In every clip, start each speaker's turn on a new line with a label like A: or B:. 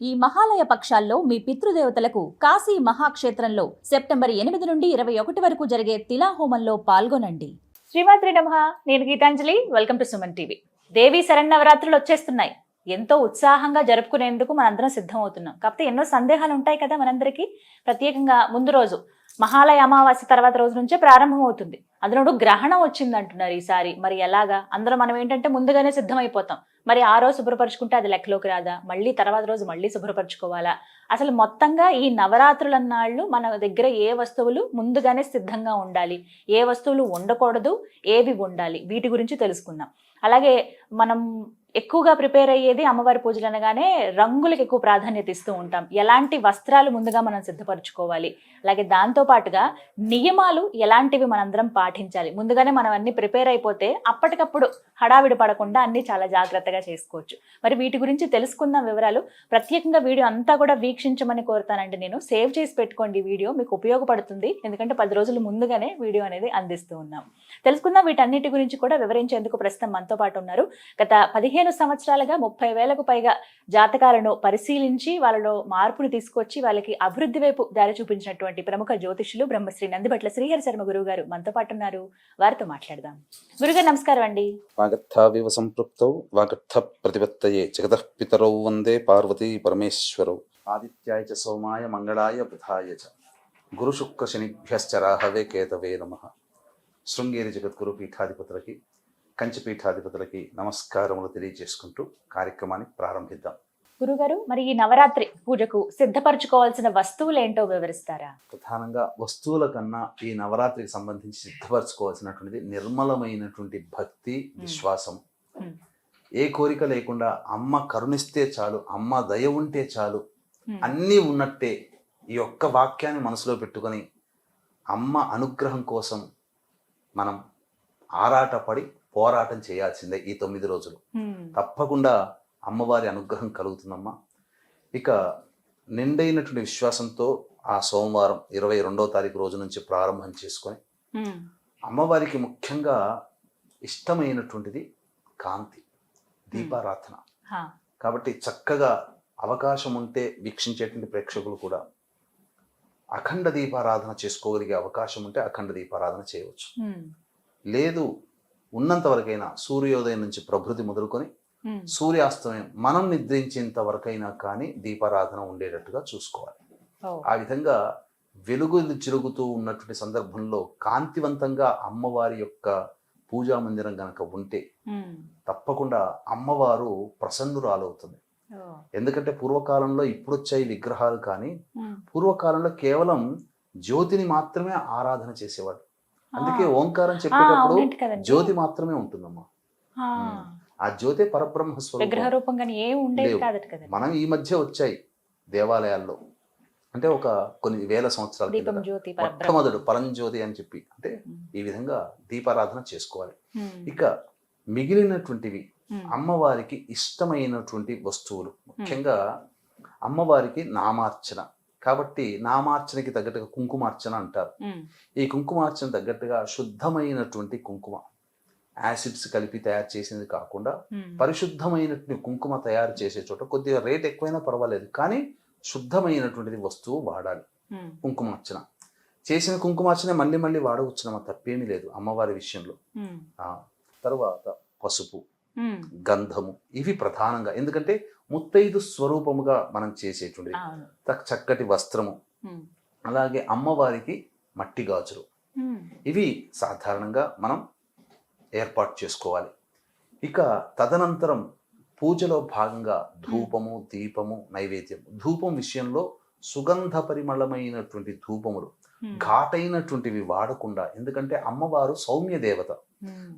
A: ఈ మహాలయ పక్షాల్లో మీ పితృదేవతలకు కాశీ మహాక్షేత్రంలో సెప్టెంబర్ 8 నుండి 21 వరకు జరిగే తిలాహోమంలో పాల్గొనండి. శ్రీమాత్రి నమః. నేను Geethanjali. Welcome to Suman TV. దేవీ శరన్నవరాత్రులు వచ్చేస్తున్నాయి. ఎంతో ఉత్సాహంగా జరుపుకునేందుకు మనందరం సిద్ధం అవుతున్నాం. కాకపోతే ఎన్నో సందేహాలు ఉంటాయి కదా మనందరికీ. ప్రత్యేకంగా ముందు రోజు మహాలయ అమావాస్య తర్వాత రోజు నుంచే ప్రారంభం అవుతుంది. అందులో గ్రహణం వచ్చింది అంటున్నారు ఈసారి. మరి ఎలాగా? అందులో మనం ఏంటంటే ముందుగానే సిద్ధమైపోతాం. మరి ఆ రోజు శుభ్రపరచుకుంటే అది లెక్కలోకి రాదా? మళ్ళీ తర్వాత రోజు మళ్ళీ శుభ్రపరచుకోవాలా? అసలు మొత్తంగా ఈ నవరాత్రులన్నాళ్ళు మన దగ్గర ఏ వస్తువులు ముందుగానే సిద్ధంగా ఉండాలి, ఏ వస్తువులు ఉండకూడదు, ఏవి ఉండాలి, వీటి గురించి తెలుసుకుందాం. అలాగే మనం ఎక్కువగా ప్రిపేర్ అయ్యేది అమ్మవారి పూజలు అనగానే రంగులకు ఎక్కువ ప్రాధాన్యత ఇస్తూ ఉంటాం. ఎలాంటి వస్త్రాలు ముందుగా మనం సిద్ధపరచుకోవాలి, అలాగే దాంతో పాటుగా నియమాలు ఎలాంటివి మనందరం పాటించాలి. ముందుగానే మనం అన్ని ప్రిపేర్ అయిపోతే అప్పటికప్పుడు హడావిడి పడకుండా అన్ని చాలా జాగ్రత్తగా చేసుకోవచ్చు. మరి వీటి గురించి తెలుసుకుందాం వివరాలు. ప్రత్యేకంగా వీడియో అంతా కూడా వీక్షించమని కోరుతానండి. నేను సేవ్ చేసి పెట్టుకోండి. వీడియో మీకు ఉపయోగపడుతుంది, ఎందుకంటే 10 రోజులు ముందుగానే వీడియో అనేది అందిస్తూ ఉన్నాం. తెలుసుకుందాం. వీటన్నిటి గురించి కూడా వివరించేందుకు ప్రస్తుతం మనతో పాటు ఉన్నారు. గత 15 సంవత్సరాలుగా 30,000కు పైగా జాతకాలను పరిశీలించి వాళ్ళలో మార్పుని తీసుకొచ్చి వాళ్ళకి అభివృద్ధి వైపు దారి చూపించినటువంటి ప్రముఖ జ్యోతిష్యులు బ్రహ్మశ్రీ నందిబట్ల శ్రీహరి శర్మ గురువు గారు మనతో పాటు ఉన్నారు. వారితో మాట్లాడదాం. గురుగారు నమస్కారం అండి.
B: వాగర్థావివ సంపృక్తౌ వాగర్థ ప్రతిపత్తయే జగతః పితరౌ వందే పార్వతీ పరమేశ్వరౌ ఆదిత్యాయ చ సోమాయ మంగళాయ బుధాయ చ గురు శుక్ర శనిభ్యశ్చ రాహవే కేతవే నమః. శృంగేరి జగద్గురు పీఠాధిపతులకి, కంచి పీఠాధిపతులకి నమస్కారములు తెలియజేసుకుంటూ కార్యక్రమాన్ని ప్రారంభిద్దాం.
A: గురుగారు, మరి ఈ నవరాత్రి పూజకు సిద్ధపరచుకోవాల్సిన వస్తువులు ఏంటో వివరిస్తారా?
B: ప్రధానంగా వస్తువుల కన్నా ఈ నవరాత్రికి సంబంధించి సిద్ధపరచుకోవాల్సినటువంటిది నిర్మలమైనటువంటి భక్తి, విశ్వాసం. ఏ కోరిక లేకుండా అమ్మ కరుణిస్తే చాలు, అమ్మ దయ ఉంటే చాలు, అన్నీ ఉన్నట్టే ఈ ఒక్క వాక్యాన్ని మనసులో పెట్టుకొని అమ్మ అనుగ్రహం కోసం మనం ఆరాటపడి పోరాటం చేయాల్సిందే. ఈ 9 రోజులు తప్పకుండా అమ్మవారి అనుగ్రహం కలుగుతుందమ్మా. ఇక నిండైనటువంటి విశ్వాసంతో ఆ సోమవారం 22వ తారీఖు రోజు నుంచి ప్రారంభం చేసుకొని అమ్మవారికి ముఖ్యంగా ఇష్టమైనటువంటిది కాంతి, దీపారాధన. కాబట్టి చక్కగా అవకాశం ఉంటే వీక్షించేటువంటి ప్రేక్షకులు కూడా అఖండ దీపారాధన చేసుకోగలిగే అవకాశం ఉంటే అఖండ దీపారాధన చేయవచ్చు. లేదు ఉన్నంత వరకైనా సూర్యోదయం నుంచి ప్రభృతి మొదలుకొని సూర్యాస్తమయం మనం నిద్రించేంత వరకైనా కానీ దీపారాధన ఉండేటట్టుగా చూసుకోవాలి. ఆ విధంగా వెలుగులు చిరుగుతూ ఉన్నటువంటి సందర్భంలో కాంతివంతంగా అమ్మవారి యొక్క పూజా మందిరం గనక ఉంటే తప్పకుండా అమ్మవారు ప్రసన్నురాలవుతుంది. ఎందుకంటే పూర్వకాలంలో ఇప్పుడు వచ్చాయి విగ్రహాలు, కానీ పూర్వకాలంలో కేవలం జ్యోతిని మాత్రమే ఆరాధన చేసేవాడు. అందుకే ఓంకారం చెప్పేటప్పుడు జ్యోతి మాత్రమే ఉంటుందమ్మా. ఆ జ్యోతి పరబ్రహ్మ స్వరూపం. మనం ఈ మధ్య వచ్చాయి దేవాలయాల్లో, అంటే ఒక కొన్ని వేల సంవత్సరాల మొట్టమొదటి పరంజ్యోతి అని చెప్పి, అంటే ఈ విధంగా దీపారాధన చేసుకోవాలి. ఇక మిగిలినటువంటివి అమ్మవారికి ఇష్టమైనటువంటి వస్తువులు, ముఖ్యంగా అమ్మవారికి నామార్చన. కాబట్టి నామార్చనకి తగ్గట్టుగా కుంకుమార్చన అంటారు. ఈ కుంకుమార్చన తగ్గట్టుగా శుద్ధమైనటువంటి కుంకుమ, యాసిడ్స్ కలిపి తయారు చేసింది కాకుండా పరిశుద్ధమైనటువంటి కుంకుమ తయారు చేసే చోట కొద్దిగా రేట్ ఎక్కువైనా పర్వాలేదు, కానీ శుద్ధమైనటువంటిది వస్తువు వాడాలి. కుంకుమార్చన చేసిన కుంకుమార్చన మళ్ళీ మళ్ళీ వాడవచ్చునమ్మా, తప్పేమీ లేదు అమ్మవారి విషయంలో. తర్వాత పసుపు, గంధము, ఇవి ప్రధానంగా. ఎందుకంటే ముత్తైదు స్వరూపముగా మనం చేసేటువంటి చక్కటి వస్త్రము, అలాగే అమ్మవారికి మట్టి గాజులు, ఇవి సాధారణంగా మనం ఏర్పాటు చేసుకోవాలి. ఇక తదనంతరం పూజలో భాగంగా ధూపము, దీపము, నైవేద్యం. ధూపం విషయంలో సుగంధ పరిమళమైనటువంటి ధూపములు, ఘాటైనటువంటివి వాడకుండా. ఎందుకంటే అమ్మవారు సౌమ్య దేవత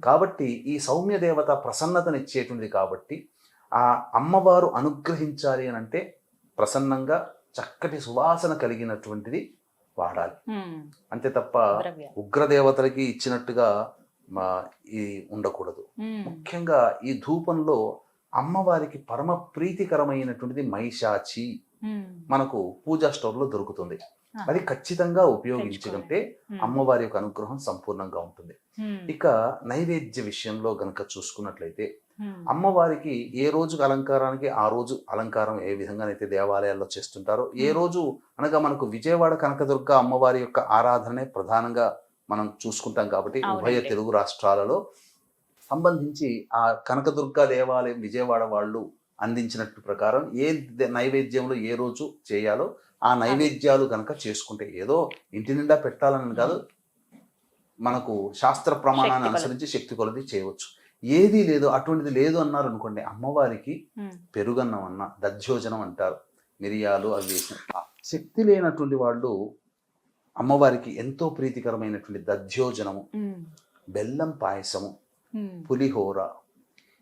B: కాబట్టి, ఈ సౌమ్య దేవత ప్రసన్నతనిచ్చేటువంటిది కాబట్టి ఆ అమ్మవారు అనుగ్రహించాలి అని అంటే ప్రసన్నంగా చక్కటి సువాసన కలిగినటువంటిది వాడాలి. అంతే తప్ప ఉగ్రదేవతలకి ఇచ్చినట్టుగా ఇది ఉండకూడదు. ముఖ్యంగా ఈ ధూపంలో అమ్మవారికి పరమ ప్రీతికరమైనటువంటిది మైషాచి మనకు పూజా స్టోర్లో దొరుకుతుంది. అది ఖచ్చితంగా ఉపయోగించుకుంటే అమ్మవారి యొక్క అనుగ్రహం సంపూర్ణంగా ఉంటుంది. ఇక నైవేద్య విషయంలో గనక చూసుకున్నట్లయితే అమ్మవారికి ఏ రోజుకి అలంకారానికి ఆ రోజు అలంకారం ఏ విధంగానైతే దేవాలయాల్లో చేస్తుంటారో, ఏ రోజు అనగా మనకు విజయవాడ కనకదుర్గ అమ్మవారి యొక్క ఆరాధనే ప్రధానంగా మనం చూసుకుంటాం కాబట్టి ఉభయ
A: అవునండి.
B: తెలుగు రాష్ట్రాలలో సంబంధించి ఆ కనకదుర్గ దేవాలయం విజయవాడ వాళ్ళు అందించినట్టు ప్రకారం నైవేద్యంలో ఏ రోజు చేయాలో ఆ నైవేద్యాలు కనుక చేసుకుంటే, ఏదో ఇంటి నిండా పెట్టాలని కాదు, మనకు శాస్త్ర ప్రమాణాన్ని
A: శక్తి కొలది.
B: అనుసరించి శక్తి కొలది చేయవచ్చు. ఏది లేదు, అటువంటిది లేదు అన్నారు అనుకోండి, అమ్మవారికి పెరుగన్నం అన్న దధ్యోజనం అంటారు, మిరియాలు అవి వేసిన. శక్తి లేనటువంటి వాళ్ళు అమ్మవారికి ఎంతో ప్రీతికరమైనటువంటి దధ్యోజనము, బెల్లం పాయసము, పులిహోర,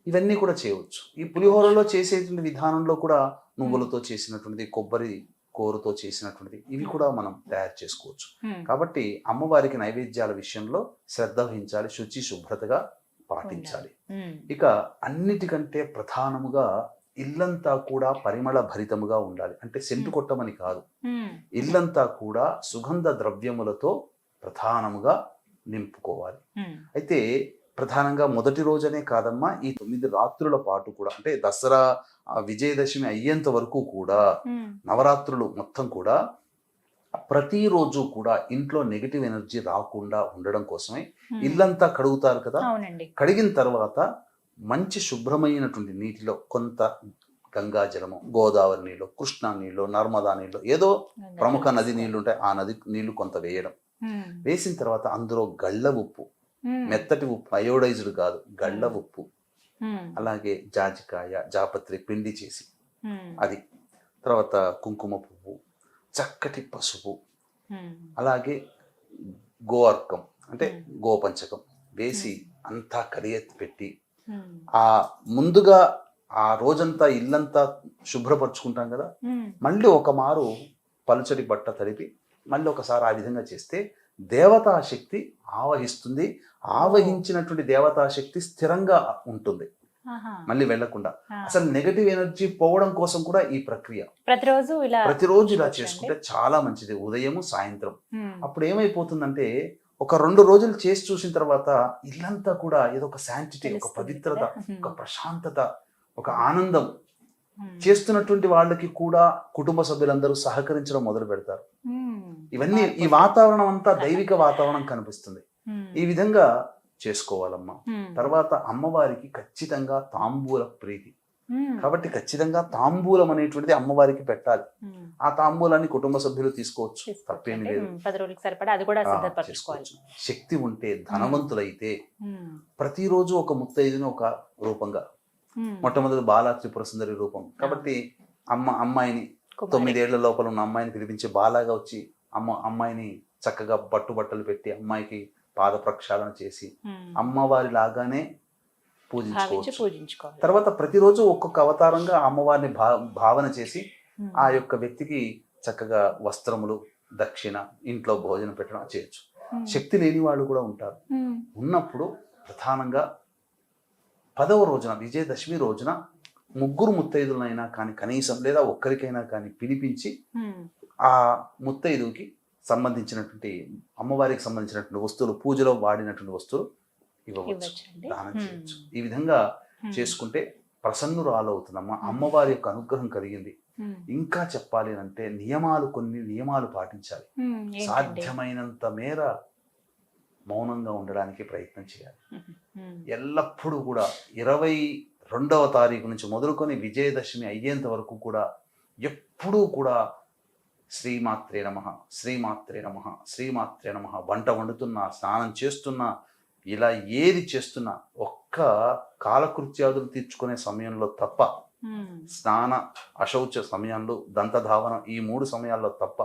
B: ఇవన్నీ కూడా చేయవచ్చు. ఈ పులిహోరలో చేసేటువంటి విధానంలో కూడా నువ్వులతో చేసినటువంటిది, కొబ్బరి కూరతో చేసినటువంటిది, ఇవి కూడా మనం తయారు చేసుకోవచ్చు. కాబట్టి అమ్మవారికి నైవేద్యాల విషయంలో శ్రద్ధ వహించాలి, శుచి శుభ్రతగా పాటించాలి. ఇక అన్నిటికంటే ప్రధానముగా ఇల్లంతా కూడా పరిమళ భరితముగా ఉండాలి. అంటే సెంటు కొట్టమని కాదు, ఇల్లంతా కూడా సుగంధ ద్రవ్యములతో ప్రధానముగా నింపుకోవాలి. అయితే ప్రధానంగా మొదటి రోజనే కాదమ్మా, ఈ 9 రాత్రుల పాటు కూడా, అంటే దసరా విజయదశమి అయ్యేంత వరకు కూడా, నవరాత్రులు మొత్తం కూడా ప్రతిరోజు కూడా ఇంట్లో నెగిటివ్ ఎనర్జీ రాకుండా ఉండడం కోసమే ఇల్లంతా కడుగుతారు కదా. కడిగిన తర్వాత మంచి శుభ్రమైనటువంటి నీటిలో కొంత గంగా జలము, గోదావరి నీళ్ళు, కృష్ణా నీళ్ళు, నర్మదా నీళ్ళు, ఏదో ప్రముఖ నది నీళ్లు ఉంటాయి, ఆ నది నీళ్లు కొంత వేయడం. వేసిన తర్వాత అందులో గళ్ళ ఉప్పు, మెత్తటి ఉప్పు, అయోడైజ్డ్ కాదు, గళ్ళ ఉప్పు, అలాగే జాజికాయ, జాపత్రి పిండి చేసి అది, తర్వాత కుంకుమ పువ్వు, చక్కటి పసుపు, అలాగే గోఅర్కం అంటే గోపంచకం వేసి అంతా కడియెత్తి పెట్టి, ఆ ముందుగా ఆ రోజంతా ఇల్లంతా శుభ్రపరుచుకుంటాం కదా, మళ్ళీ ఒక మారు పలుచడి బట్ట తడిపి మళ్ళీ ఒకసారి ఆ విధంగా చేస్తే దేవతా శక్తి ఆవహిస్తుంది. ఆవహించినటువంటి దేవతా శక్తి స్థిరంగా ఉంటుంది, మళ్ళీ వెళ్లకుండా. అసలు నెగటివ్ ఎనర్జీ పోవడం కోసం కూడా ఈ ప్రక్రియ ప్రతిరోజు ఇలా చేసుకుంటే చాలా మంచిది, ఉదయము సాయంత్రం. అప్పుడు ఏమైపోతుందంటే ఒక 2 రోజులు చేసి చూసిన తర్వాత ఇల్లంతా కూడా ఏదో ఒక శాంటిటీ, ఒక పవిత్రత, ఒక ప్రశాంతత, ఒక ఆనందం, చేస్తున్నటువంటి వాళ్ళకి కూడా కుటుంబ సభ్యులందరూ సహకరించడం మొదలు పెడతారు. ఇవన్నీ ఈ వాతావరణం అంతా దైవిక వాతావరణం కనిపిస్తుంది. ఈ విధంగా చేసుకోవాలమ్మా. తర్వాత అమ్మవారికి ఖచ్చితంగా తాంబూల ప్రీతి కాబట్టి ఖచ్చితంగా తాంబూలం అనేటువంటిది అమ్మవారికి పెట్టాలి. ఆ తాంబూలాన్ని కుటుంబ సభ్యులు తీసుకోవచ్చు, తప్పేమీ లేదు,
A: 10 రోజులకు సరిపడా అది కూడా
B: చేసుకోవచ్చు. శక్తి ఉంటే, ధనవంతులైతే ప్రతిరోజు ఒక ముత్తైదుని ఒక రూపంగా, మొట్టమొదటి బాలా త్రిపుర సుందరి రూపం కాబట్టి అమ్మాయిని 9 ఏళ్ల లోపల ఉన్న అమ్మాయిని పిలిపించి బాలాగా వచ్చి అమ్మాయిని చక్కగా బట్టలు పెట్టి అమ్మాయికి పాద ప్రక్షాళన చేసి అమ్మవారి లాగానే పూజించుకోవచ్చు. తర్వాత ప్రతిరోజు ఒక్కొక్క అవతారంగా అమ్మవారిని భావన చేసి ఆ యొక్క వ్యక్తికి చక్కగా వస్త్రములు, దక్షిణ, ఇంట్లో భోజనం పెట్టడం చేయొచ్చు. శక్తి లేని వాళ్ళు కూడా ఉంటారు. ఉన్నప్పుడు ప్రధానంగా 10వ రోజున, విజయదశమి రోజున, ముగ్గురు ముత్తైదులైనా కానీ కనీసం, లేదా ఒక్కరికైనా కానీ పిలిపించి ఆ ముత్తైదుకి సంబంధించినటువంటి, అమ్మవారికి సంబంధించినటువంటి వస్తువులు, పూజలో వాడినటువంటి వస్తువులు ఇవ్వవచ్చు, దానం చేయవచ్చు. ఈ విధంగా చేసుకుంటే ప్రసన్నురాలు అవుతుందమ్మా, అమ్మవారి యొక్క అనుగ్రహం కలిగింది. ఇంకా చెప్పాలి అంటే కొన్ని నియమాలు పాటించాలి. సాధ్యమైనంత మేర మౌనంగా ఉండడానికి ప్రయత్నం చేయాలి. ఎల్లప్పుడూ కూడా 22వ తారీఖు నుంచి మొదలుకొని విజయదశమి అయ్యేంత వరకు కూడా ఎప్పుడూ కూడా శ్రీమాత్రే నమః, శ్రీమాత్రే నమః, శ్రీమాత్రే నమః, వంట వండుతున్నా, స్నానం చేస్తున్నా, ఇలా ఏది చేస్తున్నా, ఒక్క కాలకృత్యాదులు తీర్చుకునే సమయంలో తప్ప, స్నాన అశౌచ సమయంలో, దంతధావన, ఈ 3 సమయాల్లో తప్ప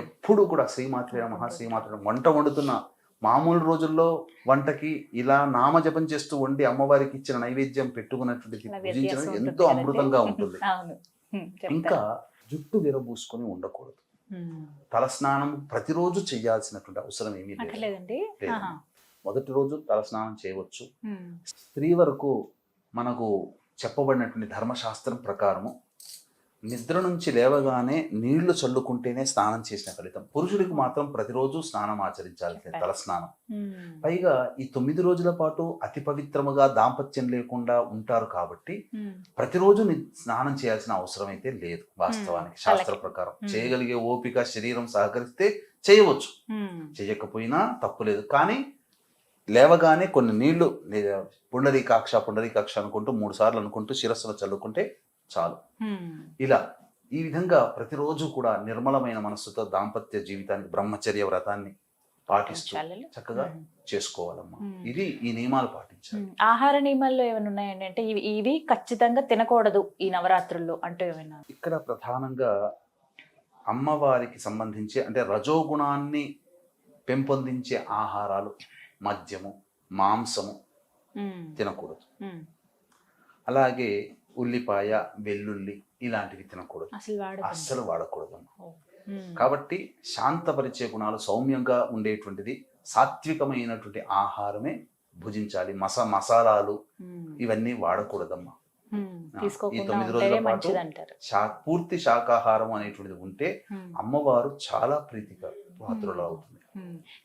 B: ఎప్పుడు కూడా శ్రీమాత్రే నమః, శ్రీమాత్రే నమః. వంట వండుతున్నా, మామూలు రోజుల్లో వంటకి ఇలా నామజపం చేస్తూ వండి అమ్మవారికి ఇచ్చిన నైవేద్యం పెట్టుకున్నటువంటి పూజించడం ఎంతో అమృతంగా ఉంటుంది. ఇంకా జుట్టు విరబూసుకొని ఉండకూడదు. తలస్నానం ప్రతిరోజు చేయాల్సినటువంటి అవసరం ఏమీ లేదు. మొదటి రోజు తలస్నానం చేయవచ్చు. స్త్రీ వరకు మనకు చెప్పబడినటువంటి ధర్మశాస్త్రం ప్రకారము నిద్ర నుంచి లేవగానే నీళ్లు చల్లుకుంటేనే స్నానం చేసిన ఫలితం. పురుషుడికి మాత్రం ప్రతిరోజు స్నానం ఆచరించాలి, తల స్నానం. పైగా ఈ 9 రోజుల పాటు అతి పవిత్రముగా దాంపత్యం లేకుండా ఉంటారు కాబట్టి ప్రతిరోజు స్నానం చేయాల్సిన అవసరం అయితే లేదు. వాస్తవానికి శాస్త్ర ప్రకారం చేయగలిగే ఓపిక శరీరం సహకరిస్తే చేయవచ్చు, చేయకపోయినా తప్పులేదు. కానీ లేవగానే కొన్ని నీళ్లు పుండరీకాక్ష అనుకుంటూ 3 సార్లు అనుకుంటూ శిరస్సులో చల్లుకుంటే చాలు. ఇలా ఈ విధంగా ప్రతిరోజు కూడా నిర్మలమైన మనస్సుతో దాంపత్య జీవితానికి బ్రహ్మచర్య వ్రతాన్ని పాటిస్తూ చక్కగా చేసుకోవాలమ్మా. ఇది ఈ నియమాలు పాటించాలి.
A: ఆహార నియమాల్లో ఏమైనా ఉన్నాయండి? అంటే ఇవి ఖచ్చితంగా తినకూడదు ఈ నవరాత్రుల్లో అంటే ఏమైనా?
B: ఇక్కడ ప్రధానంగా అమ్మవారికి సంబంధించి అంటే రజోగుణాన్ని పెంపొందించే ఆహారాలు, మద్యము, మాంసము తినకూడదు. అలాగే ఉల్లిపాయ, వెల్లుల్లి ఇలాంటివి తినకూడదు, అస్సలు వాడకూడదు. కాబట్టి శాంతపరిచే గుణాలు, సౌమ్యంగా ఉండేటువంటిది, సాత్వికమైనటువంటి ఆహారమే భుజించాలి. మసాలాలు ఇవన్నీ వాడకూడదమ్మా. ఈ 9 రోజుల పాటు పూర్తి శాకాహారం అనేటువంటిది ఉంటే అమ్మవారు చాలా ప్రీతిగా పాత్రలు అవుతుంది.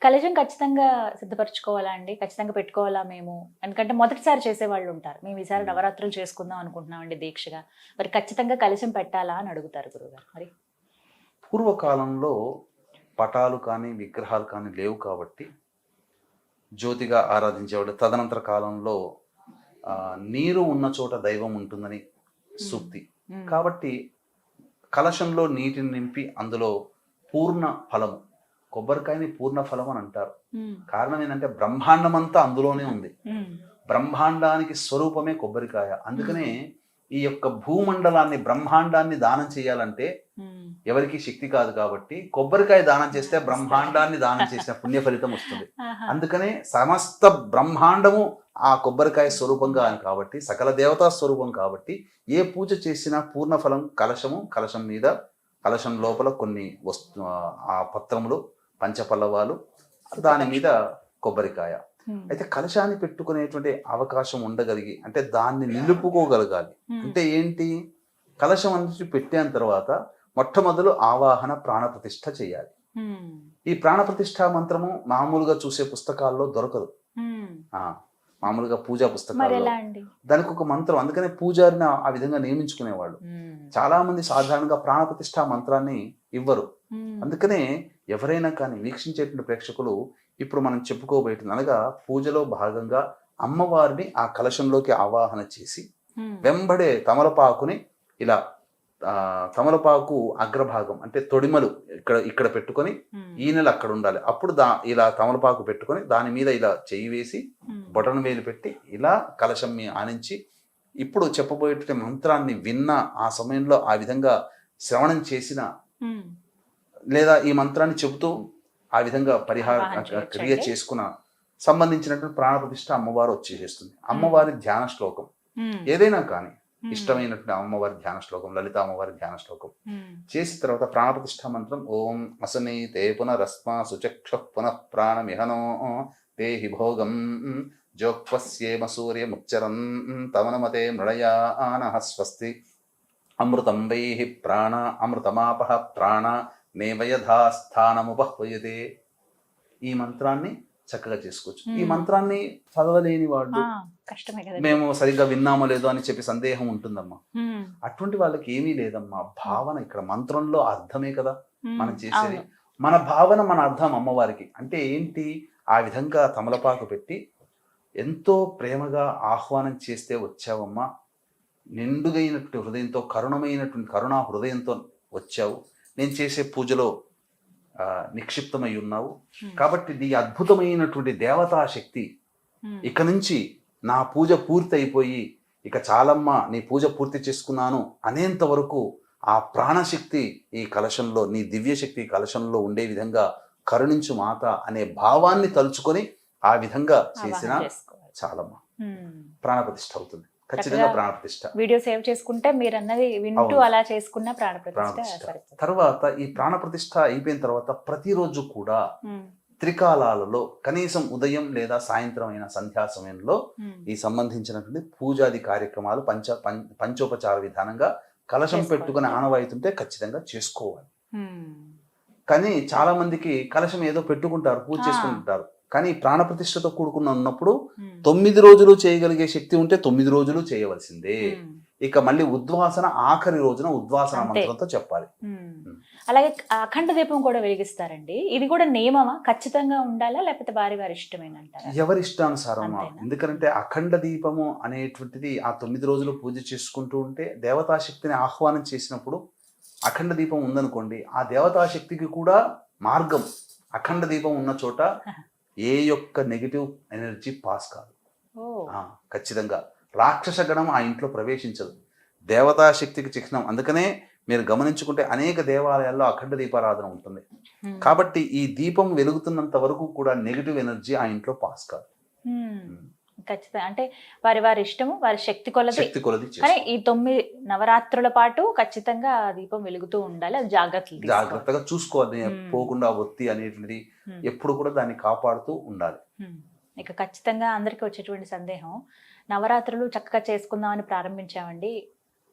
A: కలశం ఖచ్చితంగా సిద్ధపరచుకోవాలా అండి? ఖచ్చితంగా పెట్టుకోవాలా మేము? ఎందుకంటే మొదటిసారి చేసే వాళ్ళు ఉంటారు, మేము ఈసారి నవరాత్రులు చేసుకుందాం అనుకుంటున్నామండి దీక్షగా, మరి ఖచ్చితంగా కలశం పెట్టాలా అని అడుగుతారు గురుగారు. మరి
B: పూర్వకాలంలో పటాలు కానీ విగ్రహాలు కానీ లేవు కాబట్టి జ్యోతిగా ఆరాధించేవాడు. తదనంతర కాలంలో నీరు ఉన్న చోట దైవం ఉంటుందని సూక్తి కాబట్టి కలశంలో నీటిని నింపి అందులో పూర్ణ ఫలము, కొబ్బరికాయని పూర్ణ ఫలం అని అంటారు. కారణం ఏంటంటే బ్రహ్మాండం అంతా అందులోనే ఉంది. బ్రహ్మాండానికి స్వరూపమే కొబ్బరికాయ. అందుకనే ఈ యొక్క భూమండలాన్ని, బ్రహ్మాండాన్ని దానం చేయాలంటే ఎవరికి శక్తి కాదు కాబట్టి కొబ్బరికాయ దానం చేస్తే బ్రహ్మాండాన్ని దానం చేసిన పుణ్య ఫలితం వస్తుంది. అందుకనే సమస్త బ్రహ్మాండము ఆ కొబ్బరికాయ స్వరూపంగా అని కాబట్టి, సకల దేవతా స్వరూపం కాబట్టి ఏ పూజ చేసినా పూర్ణ ఫలం కలశము, కలశం మీద, కలశం లోపల కొన్ని ఆ పత్రములు, పంచపల్లవాలు, దాని మీద కొబ్బరికాయ. అయితే కలశాన్ని పెట్టుకునేటువంటి అవకాశం ఉండగలిగి అంటే దాన్ని నిలుపుకోగలగాలి. అంటే ఏంటి, కలశం అనేది పెట్టిన తర్వాత మొట్టమొదలు ఆవాహన ప్రాణప్రతిష్ఠ చేయాలి. ఈ ప్రాణప్రతిష్ఠ మంత్రము మామూలుగా చూసే పుస్తకాల్లో దొరకదు, మామూలుగా పూజా పుస్తకాల్లో దానికి ఒక మంత్రం. అందుకనే పూజారిని ఆ విధంగా నియమించుకునేవాళ్ళు. చాలా మంది సాధారణంగా ప్రాణప్రతిష్ఠ మంత్రాన్ని ఇవ్వరు. అందుకనే ఎవరైనా కానీ వీక్షించేటువంటి ప్రేక్షకులు ఇప్పుడు మనం చెప్పుకోబోయేది అనగా పూజలో భాగంగా అమ్మవారిని ఆ కలశంలోకి ఆవాహన చేసి వెంబడే తమలపాకుని ఇలా తమలపాకు అగ్రభాగం అంటే తొడిమలు ఇక్కడ పెట్టుకొని ఈనెలు అక్కడ ఉండాలి. అప్పుడు ఇలా తమలపాకు పెట్టుకొని దాని మీద ఇలా చెయ్యి వేసి బొటన వేలు పెట్టి ఇలా కలశం మీ ఆనించి ఇప్పుడు చెప్పబోయేటువంటి మంత్రాన్ని విన్న ఆ సమయంలో ఆ విధంగా శ్రవణం చేసిన లేదా ఈ మంత్రాన్ని చెబుతూ ఆ విధంగా క్రియ చేసుకున్న సంబంధించినటువంటి ప్రాణప్రతిష్ఠ అమ్మవారు వచ్చేసేస్తుంది. అమ్మవారి ధ్యాన శ్లోకం ఏదైనా కానీ ఇష్టమైనటువంటి అమ్మవారి ధ్యాన శ్లోకం, లలిత అమ్మవారి ధ్యాన శ్లోకం చేసిన తర్వాత ప్రాణప్రతిష్ఠ మంత్రం ఓం అసనీతే పునరస్మా సుచక్ష పునః ప్రాణమిహనో దేహి భోగం జోక్వస్యేమ సూర్యముచ్చరం తమనమతే మృళయానః స్వస్తి అమృతం వైహి ప్రాణ అమృతమాపః ప్రాణ నేవయథాస్థానముపహ్వయతే. ఈ మంత్రాన్ని చక్కగా చేసుకోవచ్చు. ఈ మంత్రాన్ని చదవలేని వాళ్ళు మేము సరిగ్గా విన్నామో లేదో అని చెప్పి సందేహం ఉంటుందమ్మా. అటువంటి వాళ్ళకి ఏమీ లేదమ్మా. భావన ఇక్కడ మంత్రంలో అర్థమే కదా మనం చేసేది. మన భావన, మన అర్థం అమ్మవారికి అంటే ఏంటి, ఆ విధంగా తమలపాకు పెట్టి ఎంతో ప్రేమగా ఆహ్వానం చేస్తే వచ్చావమ్మా, నిండుగైనటువంటి హృదయంతో, కరుణా హృదయంతో వచ్చావు, నేను చేసే పూజలో నిక్షిప్తమై ఉన్నావు కాబట్టి నీ అద్భుతమైనటువంటి దేవతా శక్తి ఇక నుంచి నా పూజ పూర్తి అయిపోయి ఇక చాలమ్మా నీ పూజ పూర్తి చేసుకున్నాను అనేంత వరకు ఆ ప్రాణశక్తి ఈ కలశంలో, నీ దివ్యశక్తి కలశంలో ఉండే విధంగా కరుణించు మాత అనే భావాన్ని తలుచుకొని ఆ విధంగా చేసినా చాలమ్మా ప్రాణప్రతిష్ఠ అవుతుంది. ఖచ్చితంగా ప్రాణప్రతిష్ఠ.
A: వీడియో సేవ్ చేసుకుంటే మీరు అన్నది వింటూ అలా చేసుకున్న ప్రాణప్రతిష్ఠ.
B: తర్వాత ఈ ప్రాణప్రతిష్ఠ అయిపోయిన తర్వాత ప్రతిరోజు కూడా త్రికాలాలలో కనీసం ఉదయం లేదా సాయంత్రం అయిన సంధ్యా సమయంలో ఈ సంబంధించినటువంటి పూజాది కార్యక్రమాలు పంచోపచార విధానంగా కలశం
A: చేసుకోవాలి.
B: పెట్టుకుని ఆనవాయితుంటే ఖచ్చితంగా చేసుకోవాలి.
A: హ్మ్.
B: కానీ చాలా మందికి కలశం ఏదో పెట్టుకుంటారు, పూజ
A: ఆ.
B: చేసుకుంటారు. కానీ ప్రాణప్రతిష్ఠతో కూడుకున్న ఉన్నప్పుడు
A: హ్మ్.
B: 9 రోజులు చేయగలిగే శక్తి ఉంటే 9 రోజులు చేయవలసిందే.
A: హ్మ్.
B: ఇక మళ్ళీ ఉద్వాసన ఆఖరి రోజున ఉద్వాసన
A: అంతే.
B: మంత్రంతో చెప్పాలి.
A: హ్మ్. అలాగే అఖండ దీపం కూడా వెలిగిస్తారండి. ఇది కూడా నియమమా? ఖచ్చితంగా ఉండాలా లేకపోతే వారి వారి ఇష్టమేనంటారా?
B: ఎవరి ఇష్టానుసారం.
A: అంతేనా?
B: ఎందుకంటే అఖండ దీపము అనేటువంటిది ఆ 9 రోజులు పూజ చేసుకుంటూ ఉంటే దేవతాశక్తిని ఆహ్వానం చేసినప్పుడు అఖండ దీపం ఉందనుకోండి, ఆ దేవతాశక్తికి కూడా మార్గం. అఖండ దీపం ఉన్న చోట ఏ యొక్క నెగిటివ్ ఎనర్జీ పాస్ కాదు.
A: ఓ.
B: ఖచ్చితంగా రాక్షస గణం ఆ ఇంట్లో ప్రవేశించదు. దేవతాశక్తికి చిహ్నం. అందుకనే మీరు గమనించుకుంటే అనేక దేవాలయాల్లో అఖండ దీపారాధన ఉంటుంది.
A: హ్మ్.
B: కాబట్టి ఈ దీపం వెలుగుతున్నంత వరకు కూడా నెగిటివ్ ఎనర్జీ ఆ ఇంట్లో పాస్ కాదు.
A: హ్మ్. ఖచ్చితంగా. అంటే వారి వారి ఇష్టము, వారి శక్తి కొలది.
B: శక్తి కొలది
A: కానీ
B: చేసుకోవాలి.
A: ఈ 9 నవరాత్రుల పాటు ఖచ్చితంగా ఆ దీపం వెలుగుతూ ఉండాలి. అది జాగ్రత్తలు తీసుకోవాలి.
B: జాగ్రత్తగా చూసుకోవాలి.
A: హ్మ్.
B: పోకుండా ఒత్తి అనేటువంటిది
A: హ్మ్.
B: ఎప్పుడు కూడా దాన్ని కాపాడుతూ ఉండాలి.
A: హ్మ్. ఇక ఖచ్చితంగా అందరికీ వచ్చేటువంటి సందేహం, నవరాత్రులు చక్కగా చేసుకుందామని ప్రారంభించామండి,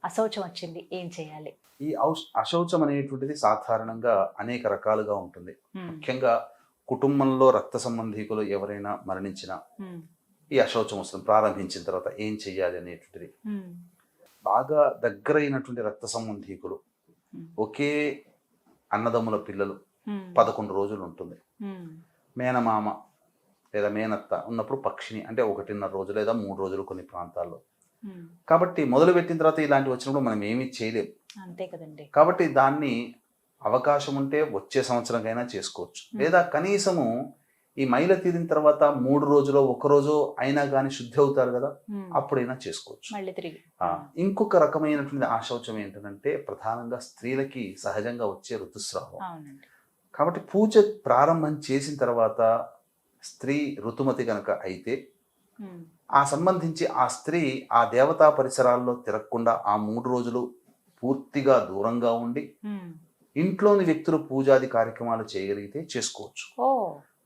A: అశౌచం వచ్చింది, ఏం చేయాలి?
B: ఈ అశౌచం అనేటువంటిది సాధారణంగా అనేక రకాలుగా ఉంటుంది.
A: హ్మ్.
B: ముఖ్యంగా కుటుంబంలో రక్త సంబంధీకులు ఎవరైనా మరణించినా
A: హ్మ్.
B: ఈ అశౌచం వస్తుంది. ప్రారంభించిన తర్వాత ఏం చెయ్యాలి అనేటువంటిది.
A: హ్మ్.
B: బాగా దగ్గరైనటువంటి రక్త సంబంధీకులు,
A: హ్మ్.
B: ఒకే అన్నదమ్ముల పిల్లలు
A: హ్మ్.
B: 11 రోజులు ఉంటుంది.
A: హ్మ్.
B: మేనమామ లేదా మేనత్త ఉన్నప్పుడు పక్షిని అంటే 1.5 రోజులు లేదా 3 రోజులు కొన్ని ప్రాంతాల్లో.
A: హ్మ్.
B: కాబట్టి మొదలుపెట్టిన తర్వాత ఇలాంటివి వచ్చినప్పుడు మనం ఏమీ చేయలేం.
A: అంతే కదండి.
B: కాబట్టి దాన్ని అవకాశం ఉంటే వచ్చే సంవత్సరంకైనా చేసుకోవచ్చు. లేదా కనీసము ఈ మైల తీరిన తర్వాత 3 రోజులో 1 రోజు అయినా కానీ శుద్ధి అవుతారు కదా,
A: హ్మ్.
B: అప్పుడైనా చేసుకోవచ్చు.
A: మళ్ళీ తిరిగి.
B: ఇంకొక రకమైనటువంటి ఆశౌచం ఏంటంటే ప్రధానంగా స్త్రీలకి సహజంగా వచ్చే ఋతుస్రావం.
A: అవునండి.
B: కాబట్టి పూజ ప్రారంభం చేసిన తర్వాత స్త్రీ ఋతుమతి కనుక అయితే
A: హ్మ్.
B: ఆ సంబంధించి ఆ స్త్రీ ఆ దేవతా పరిసరాల్లో తిరగకుండా ఆ 3 రోజులు పూర్తిగా దూరంగా ఉండి
A: హ్మ్.
B: ఇంట్లోని వ్యక్తులు పూజాది కార్యక్రమాలు చేయగలిగితే చేసుకోవచ్చు.
A: ఓ.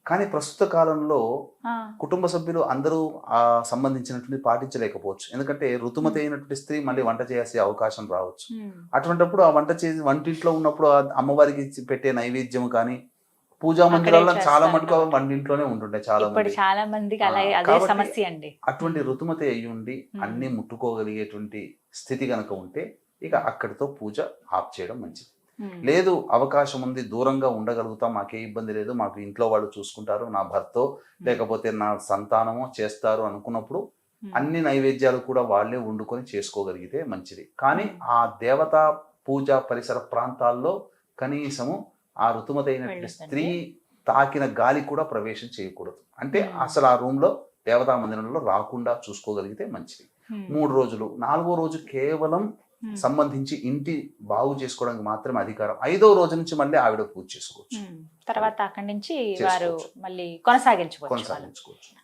B: కానీ ప్రస్తుత కాలంలో
A: ఆ.
B: కుటుంబ సభ్యులు అందరూ ఆ సంబంధించినటువంటి పాటించలేకపోవచ్చు. ఎందుకంటే ఋతుమతి అయినటువంటి స్త్రీ మళ్ళీ వంట చేసే అవకాశం రావచ్చు.
A: హ్మ్.
B: అటువంటప్పుడు ఆ వంట చేసి వంటింట్లో ఉన్నప్పుడు ఆ అమ్మవారికి పెట్టే నైవేద్యం కానీ పూజా
A: అక్కడే
B: మందిరాల్లో చాలా
A: చేస్తారు
B: మటుకు
A: కాబట్టి.
B: వంటింట్లోనే ఉంటుండే చాలా
A: ఇప్పుడు
B: మంది.
A: చాలా మందికి అలాగే అదే
B: కాబట్టి
A: సమస్య అండి.
B: అటువంటి ఋతుమతి అయ్యి ఉండి అన్ని ముట్టుకోగలిగేటువంటి స్థితి కనుక ఉంటే ఇక అక్కడితో పూజ ఆఫ్ చేయడం మంచిది.
A: హ్మ్.
B: లేదు అవకాశం ఉంది, దూరంగా ఉండగలుగుతాం, మాకే ఇబ్బంది లేదు, మాకు ఇంట్లో వాళ్ళు చూసుకుంటారు, నా భర్తో లేకపోతే నా సంతానమో చేస్తారు అనుకున్నప్పుడు అన్ని నైవేద్యాలు కూడా వాళ్ళే వండుకొని చేసుకోగలిగితే మంచిది. కానీ ఆ దేవతా పూజా పరిసర ప్రాంతాల్లో కనీసము ఆ ఋతుమతి అయినటువంటి స్త్రీ తాకిన గాలి కూడా ప్రవేశం చేయకూడదు. అంటే అసలు ఆ రూమ్లో దేవతా మందిరంలో రాకుండా చూసుకోగలిగితే మంచిది. 3 రోజులు, 4వ రోజు కేవలం సంబంధించి ఇంటి బాగు చేసుకోవడానికి మాత్రమే అధికారం. 5వ రోజు నుంచి మళ్ళీ ఆవిడ పూజ చేసుకోవచ్చు.
A: తర్వాత అక్కడి నుంచి వారు మళ్ళీ కొనసాగించుకోవచ్చు.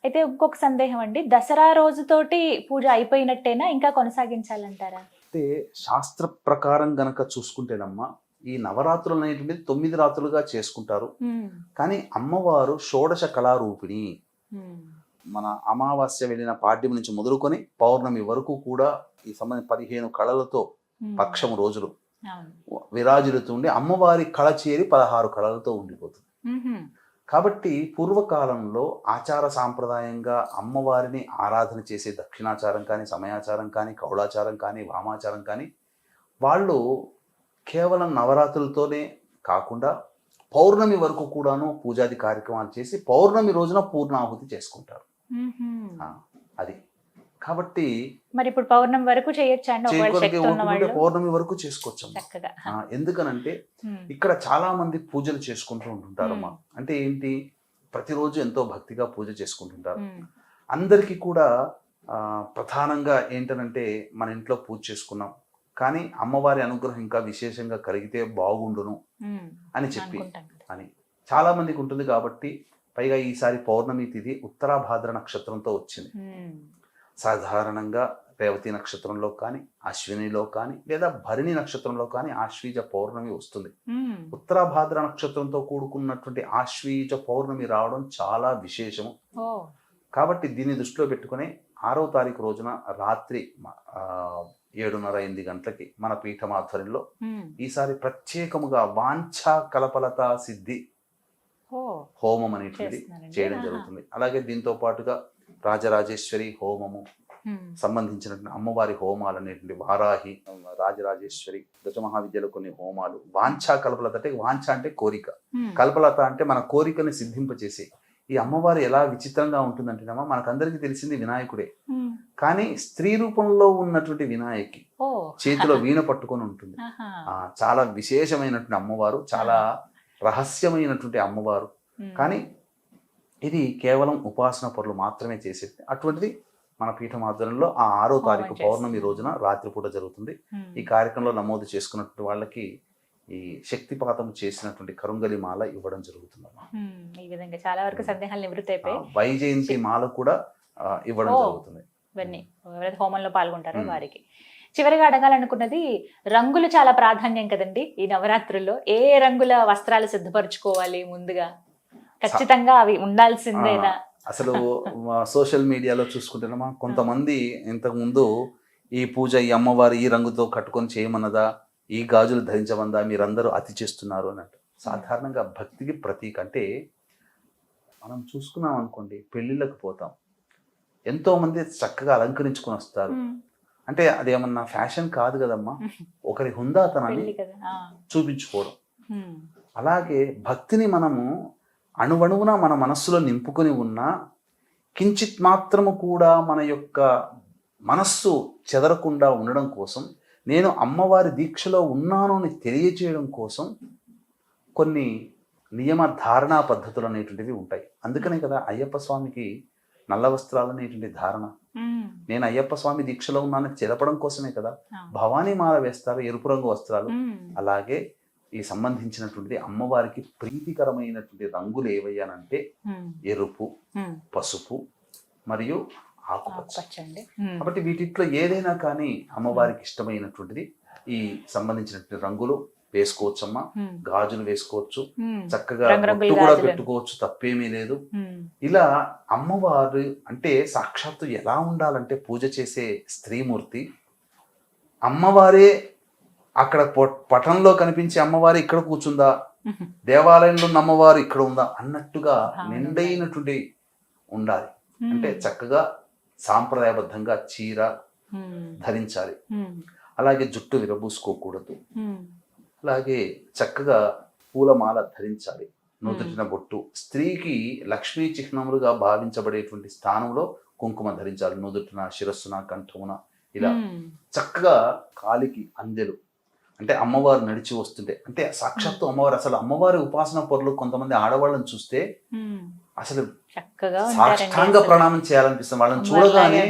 A: అయితే ఇంకొక సందేహం అండి, దసరా రోజుతోటి పూజ అయిపోయినట్టేనా, ఇంకా కొనసాగించాలంటారా?
B: అంటే శాస్త్ర ప్రకారం గనక చూసుకుంటేనమ్మా ఈ నవరాత్రులు అనేటువంటిది 9 రాత్రులుగా చేసుకుంటారు. కానీ అమ్మవారు షోడశ కళారూపిణి. మన అమావాస్య వెళ్ళిన పాడ్యం నుంచి మొదలుకొని పౌర్ణమి వరకు కూడా ఈ సంబంధించిన 15 కళలతో పక్షము రోజులు విరాజిల్లుతుండి అమ్మవారి కళ చేరి 16 కళలతో ఉండిపోతుంది. కాబట్టి పూర్వకాలంలో ఆచార సాంప్రదాయంగా అమ్మవారిని ఆరాధన చేసే దక్షిణాచారం కానీ, సమయాచారం కానీ, కౌళాచారం కానీ, వామాచారం కానీ వాళ్ళు కేవలం నవరాత్రులతోనే కాకుండా పౌర్ణమి వరకు కూడాను పూజాది కార్యక్రమాలు చేసి పౌర్ణమి రోజున పూర్ణాహుతి చేసుకుంటారు. అది కాబట్టి
A: మరి ఇప్పుడు పౌర్ణమి వరకు చేయొచ్చండి,
B: పౌర్ణమి వరకు చేసుకోవచ్చు. ఎందుకనంటే ఇక్కడ చాలా మంది పూజలు చేసుకుంటూ ఉంటుంటారమ్మా. అంటే ఏంటి, ప్రతిరోజు ఎంతో భక్తిగా పూజ చేసుకుంటుంటారు. అందరికీ కూడా ప్రధానంగా ఏంటనంటే మన ఇంట్లో పూజ చేసుకున్నాం కానీ అమ్మవారి అనుగ్రహం ఇంకా విశేషంగా కలిగితే బాగుండును అని చెప్పి అని చాలా మందికి ఉంటుంది. కాబట్టి పైగా ఈసారి పౌర్ణమి తిథి ఉత్తరాభాద్ర నక్షత్రంతో వచ్చింది. సాధారణంగా రేవతి నక్షత్రంలో కానీ, అశ్వినిలో కానీ, లేదా భరణి నక్షత్రంలో కానీ ఆశ్వీజ పౌర్ణమి వస్తుంది. ఉత్తరాభాద్ర నక్షత్రంతో కూడుకున్నటువంటి ఆశ్వీజ పౌర్ణమి రావడం చాలా విశేషము. కాబట్టి దీన్ని దృష్టిలో పెట్టుకుని 6వ తారీఖు రోజున రాత్రి 7:30-8 గంటలకి మన పీఠం ఆధ్వర్యంలో ఈసారి ప్రత్యేకముగా వాంఛా కలపలత సిద్ధి హోమం అనేటువంటిది చేయడం జరుగుతుంది. అలాగే దీంతో పాటుగా రాజరాజేశ్వరి హోమము సంబంధించినటువంటి అమ్మవారి హోమాలు అనేటువంటి వారాహి, రాజరాజేశ్వరి, దశమహావిద్యలో కొన్ని హోమాలు. వాంఛా కల్పలత అంటే వాంఛ అంటే కోరిక, కల్పలత అంటే మన కోరికని సిద్ధింపచేసే. ఈ అమ్మవారు ఎలా విచిత్రంగా ఉంటుందంటేనమ్మా, మనకందరికీ తెలిసింది వినాయకుడే, కానీ స్త్రీ రూపంలో ఉన్నటువంటి వినాయకి చేతిలో వీణ పట్టుకొని ఉంటుంది. చాలా విశేషమైనటువంటి అమ్మవారు, చాలా రహస్యమైనటువంటి అమ్మవారు. కానీ ఇది కేవలం ఉపాసన పరులు మాత్రమే చేసేది. అటువంటిది మన పీఠం ఆధ్వర్యంలో ఆ 6వ తారీఖు పౌర్ణమి రోజున రాత్రిపూట జరుగుతుంది. ఈ కార్యక్రమంలో నమోదు చేసుకున్నటువంటి వాళ్ళకి ఈ శక్తిపాతం చేసినటువంటి కరుంగలి మాల ఇవ్వడం జరుగుతుందమ్మా.
A: ఈ విధంగా చాలా వరకు సందేహాలు నివృత్తి అయిపోయి
B: వైజయంతి మాల కూడా ఇవ్వడం జరుగుతుంది.
A: ఇవన్నీ ఎవరైతే హోమంలో పాల్గొంటారో వారికి. చివరిగా అడగాలనుకున్నది, రంగులు చాలా ప్రాధాన్యం కదండి ఈ నవరాత్రుల్లో. ఏ రంగుల వస్త్రాలు సిద్ధపరచుకోవాలి ముందుగా? ఖచ్చితంగా అవి ఉండాల్సిందేనా?
B: అసలు సోషల్ మీడియాలో చూసుకుంటేనమ్మా, కొంతమంది ఇంతకు ముందు ఈ పూజ ఈ అమ్మవారు ఈ రంగుతో కట్టుకొని చేయమన్నదా, ఈ గాజులు ధరించమందా, మీరందరూ అతి చేస్తున్నారు అన్నట్టు. సాధారణంగా భక్తికి ప్రతీక అంటే, మనం చూసుకున్నాం అనుకోండి, పెళ్ళిళ్ళకి పోతాం, ఎంతో మంది చక్కగా అలంకరించుకొని వస్తారు. అంటే అదేమన్నా ఫ్యాషన్ కాదు కదమ్మా, ఒకరి హుందాతనాన్ని చూపించుకోవడం. అలాగే భక్తిని మనము అణువణువున మన మనస్సులో నింపుకొని ఉన్నా, కించిత్ మాత్రము కూడా మన యొక్క మనస్సు చెదరకుండా ఉండడం కోసం, నేను అమ్మవారి దీక్షలో ఉన్నాను అని తెలియచేయడం కోసం కొన్ని నియమ ధారణా పద్ధతులు అనేటువంటివి ఉంటాయి. అందుకనే కదా అయ్యప్ప స్వామికి నల్ల వస్త్రాలు అనేటువంటి ధారణ. నేను అయ్యప్ప స్వామి దీక్షలో ఉన్నానని తెలపడం కోసమే కదా భవానీ మాల వేస్తారు, ఎరుపు రంగు వస్త్రాలు. అలాగే ఈ సంబంధించినటువంటి అమ్మవారికి ప్రీతికరమైనటువంటి రంగులు ఏవయ్యానంటే ఎరుపు, పసుపు మరియు ఆకుపచ్చ. కాబట్టి వీటిలో ఏదైనా కానీ అమ్మవారికి ఇష్టమైనటువంటిది ఈ సంబంధించినటువంటి రంగులు వేసుకోవచ్చమ్మా. గాజులు వేసుకోవచ్చు, చక్కగా బొట్టు కూడా పెట్టుకోవచ్చు, తప్పేమీ లేదు. ఇలా అమ్మవారు అంటే సాక్షాత్తు ఎలా ఉండాలంటే, పూజ చేసే స్త్రీమూర్తి అమ్మవారే అక్కడ పటంలో కనిపించే అమ్మవారు ఇక్కడ కూర్చుందా, దేవాలయంలో ఉన్న అమ్మవారు ఇక్కడ ఉందా అన్నట్టుగా నిండైనటువంటి ఉండాలి. అంటే చక్కగా సాంప్రదాయబద్ధంగా చీర ధరించాలి. అలాగే జుట్టు విరబూసుకోకూడదు. అలాగే చక్కగా పూలమాల ధరించాలి. నుదుటిన బొట్టు, స్త్రీకి లక్ష్మీ చిహ్నములుగా భావించబడేటువంటి స్థానంలో కుంకుమ ధరించాలి. నుదుటిన, శిరస్సున, కంఠమున ఇలా చక్కగా కాలికి అందెలు, అంటే అమ్మవారు నడిచి వస్తుంటే, అంటే సాక్షాత్తు అమ్మవారు. అసలు అమ్మవారి ఉపాసన పరులు కొంతమంది ఆడవాళ్ళని చూస్తే అసలు సాష్టాంగ ప్రణామం చేయాలనిపిస్తుంది. వాళ్ళని చూడగానే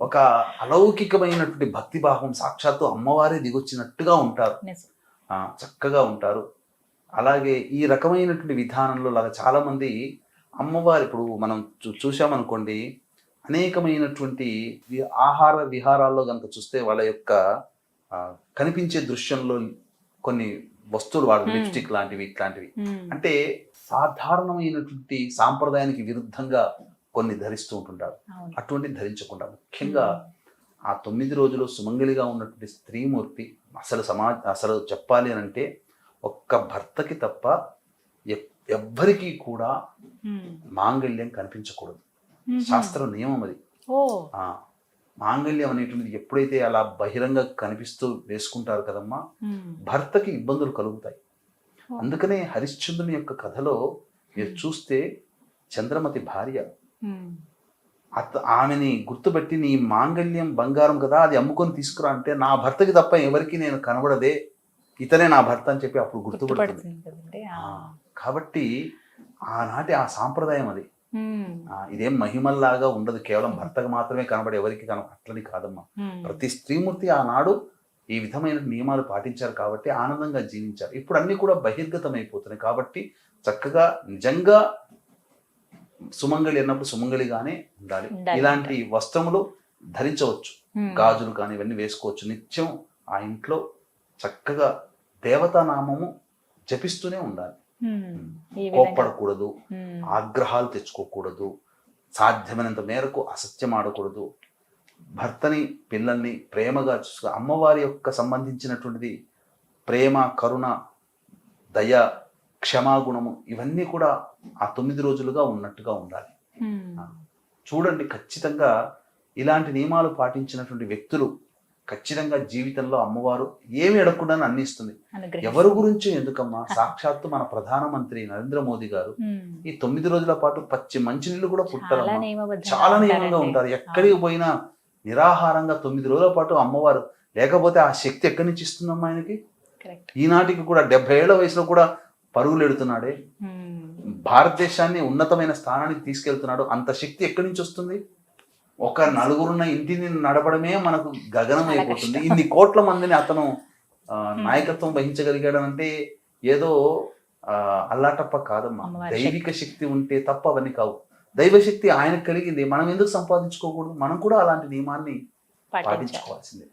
B: ఒక అలౌకికమైనటువంటి భక్తి భావం, సాక్షాత్తు అమ్మవారే దిగొచ్చినట్టుగా ఉంటారు, చక్కగా ఉంటారు. అలాగే ఈ రకమైనటువంటి విధానంలో లాగా చాలా మంది అమ్మవారు, ఇప్పుడు మనం చూసామనుకోండి, అనేకమైనటువంటి ఆహార విహారాల్లో కనుక చూస్తే వాళ్ళ యొక్క కనిపించే దృశ్యంలో కొన్ని వస్తువులు వాడు, లిప్స్టిక్ లాంటివి, ఇట్లాంటివి, అంటే సాధారణమైనటువంటి సాంప్రదాయానికి విరుద్ధంగా కొన్ని ధరిస్తూ ఉంటుంటారు. అటువంటి ధరించకుండా ముఖ్యంగా ఆ 9 రోజులు సుమంగళిగా ఉన్నటువంటి స్త్రీమూర్తి అసలు చెప్పాలి అని అంటే, ఒక్క భర్తకి తప్ప ఎవ్వరికీ కూడా మాంగళ్యం కనిపించకూడదు. శాస్త్ర నియమం అది. మాంగళ్యం అనేటువంటిది ఎప్పుడైతే అలా బహిరంగ కనిపిస్తూ వేసుకుంటారు కదమ్మా, భర్తకి ఇబ్బందులు కలుగుతాయి. అందుకనే హరిశ్చంద్రుని యొక్క కథలో మీరు చూస్తే, చంద్రమతి భార్య ఆమెని గుర్తుపెట్టి, నీ మాంగళ్యం బంగారం కదా, అది అమ్ముకొని తీసుకురా అంటే, నా భర్తకి తప్ప ఎవరికి నేను కనబడదే, ఇతనే నా భర్త అని చెప్పి అప్పుడు గుర్తుపడుతుంది. కాబట్టి ఆనాటి ఆ సాంప్రదాయం అది. ఇదేం మహిమల్లాగా ఉండదు, కేవలం భర్తకు మాత్రమే కనబడి ఎవరికి అట్లని కాదమ్మా. ప్రతి స్త్రీమూర్తి ఆనాడు ఈ విధమైన నియమాలు పాటించారు కాబట్టి ఆనందంగా జీవించారు. ఇప్పుడు అన్ని కూడా బహిర్గతం అయిపోతున్నాయి. కాబట్టి చక్కగా నిజంగా సుమంగళి అన్నప్పుడు సుమంగళిగానే ఉండాలి. ఇలాంటి వస్త్రములు ధరించవచ్చు, గాజులు కానీ ఇవన్నీ వేసుకోవచ్చు. నిత్యం ఆ ఇంట్లో చక్కగా దేవతానామము జపిస్తూనే ఉండాలి. కోప్పడకూడదు, ఆగ్రహాలు తెచ్చుకోకూడదు, సాధ్యమైనంత మేరకు అసత్యం ఆడకూడదు. భర్తని పిల్లల్ని ప్రేమగా చూసుకో. అమ్మవారి యొక్క సంబంధించినటువంటిది ప్రేమ, కరుణ, దయ, క్షమాగుణము ఇవన్నీ కూడా ఆ 9 రోజులుగా ఉన్నట్టుగా ఉండాలి. చూడండి, ఖచ్చితంగా ఇలాంటి నియమాలు పాటించినటువంటి వ్యక్తులు ఖచ్చితంగా జీవితంలో అమ్మవారు ఏమి అడగకుండా అన్ని ఇస్తుంది. ఎవరి గురించి ఎందుకమ్మా, సాక్షాత్తు మన ప్రధానమంత్రి నరేంద్ర మోదీ గారు ఈ 9 రోజుల పాటు పచ్చి మంచినీళ్ళు కూడా పుట్టారమ్మా. చాలా నియమంగా ఉంటారు. ఎక్కడికి పోయినా నిరాహారంగా 9 రోజుల పాటు అమ్మవారు, లేకపోతే ఆ శక్తి ఎక్కడి నుంచి ఇస్తుందమ్మా ఆయనకి? ఈనాటికి కూడా 70 ఏళ్ల వయసులో కూడా పరుగులు ఎడుతున్నాడే, భారతదేశాన్ని ఉన్నతమైన స్థానానికి తీసుకెళ్తున్నాడు. అంత శక్తి ఎక్కడి నుంచి వస్తుంది? ఒక నలుగురున్న ఇంటిని నడపడమే మనకు గగనం అయిపోతుంది. ఇన్ని కోట్ల మందిని అతను నాయకత్వం వహించగలిగాడంటే ఏదో అల్లాటప్ప కాదమ్మా. దైవిక శక్తి ఉంటే తప్ప అవన్నీ కావు. దైవశక్తి ఆయనకు కలిగింది, మనం ఎందుకు సంపాదించుకోకూడదు? మనం కూడా అలాంటి నియమాన్ని పాటించుకోవాల్సిందే.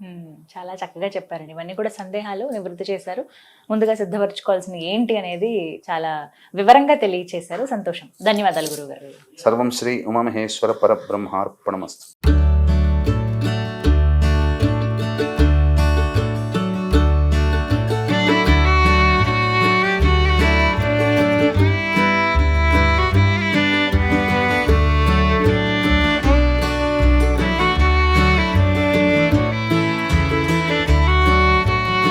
A: చాలా చక్కగా చెప్పారండి. ఇవన్నీ కూడా సందేహాలు నివృత్తి చేశారు. ముందుగా సిద్ధపరచుకోవాల్సింది ఏంటి అనేది చాలా వివరంగా తెలియచేశారు. సంతోషం. ధన్యవాదాలు గురువు గారు.
B: సర్వం శ్రీ ఉమామహేశ్వర పరబ్రహ్మార్పణమస్తు.